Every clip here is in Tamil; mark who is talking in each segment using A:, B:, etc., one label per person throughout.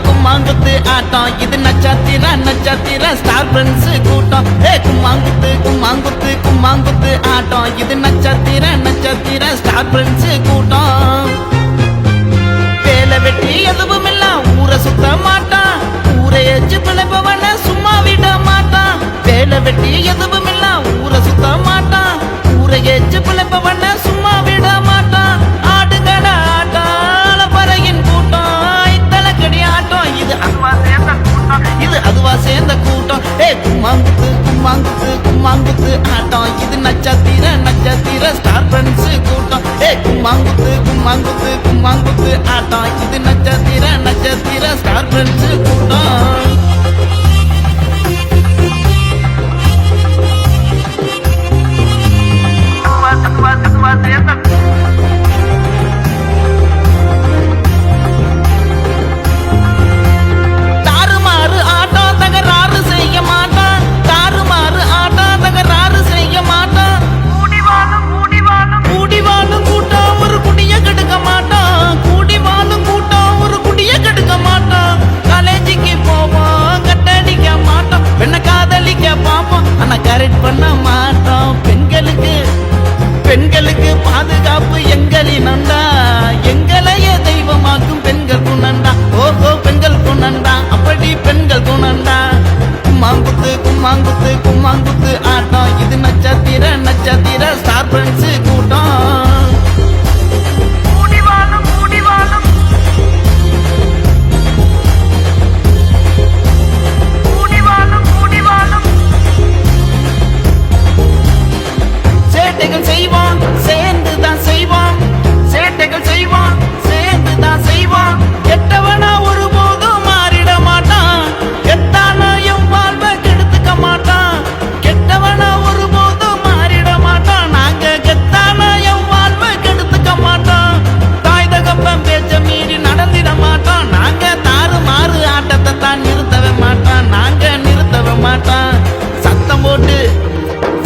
A: கும்மாங்குத்து ஆட்டம் இது நச்சாத்திர ஸ்டார் ஃப்ரெண்ட்ஸ் கூட்டம். கும்மாங்குத்து ஆட்டம் இது நச்சாத்திர ஸ்டார் ஃப்ரெண்ட்ஸ் கூட்டம். வேலை வெட்டி எதுவும் இல்ல ஊரை சுத்த மாட்டான், ஊரை எச்சு பிழைப்பவன சும்மா விட மாட்டான். வேலை வெட்டி எதுவும் இல்ல ஊரை சுத்த மாட்டான், ஊரை எச்சு பிழைப்பவன சும்மா விட மாட்டான். ஆடுகட ஆட்டம் பறையின் கூட்டம், இத்தலக்கடி ஆட்டம் இது அதுவா சேர்ந்த கூட்டம். கும்மாங்குத்து ஆட்டம் இது நச்சாத்திர ஸ்டார் ஃப்ரெண்ட்ஸ் கூட்டம். கும்மாங்குத்து ஆட்டம் இது நச்சாத்திர ஸ்டார் ஃப்ரெண்ட்ஸ் கூட்டம். பண்ண மாட்டோம் பெண்களுக்கு பாதுகாப்பு எங்களின் அண்டா, எங்களையே தெய்வமாக்கும் பெண்கள் குணண்டா. ஓஹோ பெண்கள் குணண்டா, அப்படி பெண்கள் குணண்டா. கும்மாங்குத்து ஆட்டம் இது நச்சாத்திர ஸ்டார் ஃப்ரெண்ட்ஸ் கூட்டம்.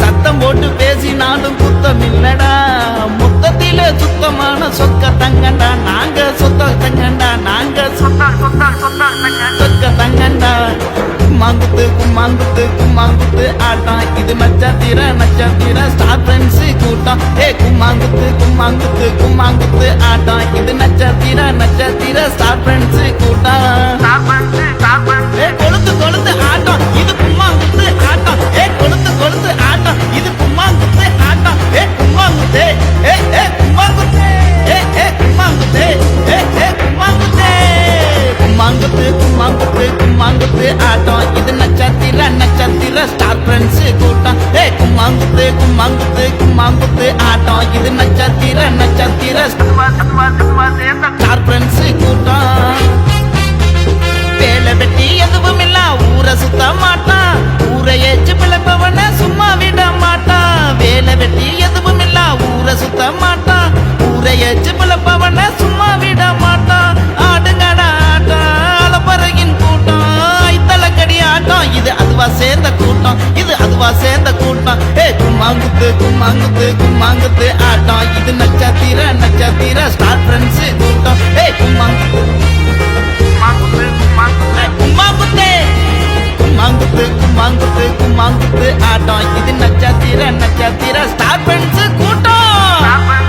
A: சத்தம் போட்டு பேசினாலும் குத்தம் இல்லடா, மொத்தத்தில சுத்தமான சொக்க தங்கண்டா. நாங்க சொத்த தங்கண்டா, சொக்க தங்கண்டா. கும்மாங்குத்து ஆட்டம் இது நச்சாத்திர ஸ்டார் ஃப்ரெண்ட்ஸ் கூட்டம். கும்மாங்குத்து ஆட்டம் இது நச்சாத்திர ஸ்டார் ஃப்ரெண்ட்ஸ் கூட்டம். கொளுத்து ஆட்டம் இது கும்மாங்குத்து ஆட்டம். கொளுத்து ஆட்டம் இது கும்மாங்குத்து ஆட்டம். கும்மாங்குத்து ஆட்டம் இது நச்சாத்திர ஸ்டார் ஃப்ரெண்ட்ஸ் கூட்டம். கும்மாங்குத்து ஆட்டம் இது நச்சாத்திர ஸ்டார் ஃப்ரெண்ட்ஸ் கூட்டம். வேலை வெட்டி எதுவும் இல்ல ஊரை சுத்த மாட்டான், ஊரை ஏச்சு பிழைப்பவன சும்மா விட மாட்டான். வேலை வெட்டி எதுவும் இல்ல ஊரை சுத்த மாட்டான், ஊரை ஏச்சு பிழைப்பவன சும்மா விட மாட்டான். ஆடுங்கட ஆட்டம் அலப்பறையின் கூட்டம், ஐத்தலக்கடி ஆட்டம் இது அதுவா சேர்ந்த கூட்டம். கும்மாங்குத்து ஆட்டம் இது நச்சாத்திர ஸ்டார் ஃப்ரெண்ட்ஸ் கூட்டம். கும்மாங்குத்து ஆட்டம் இது நச்சாத்திர ஸ்டார் ஃப்ரெண்ட்ஸ் கூட்டம்.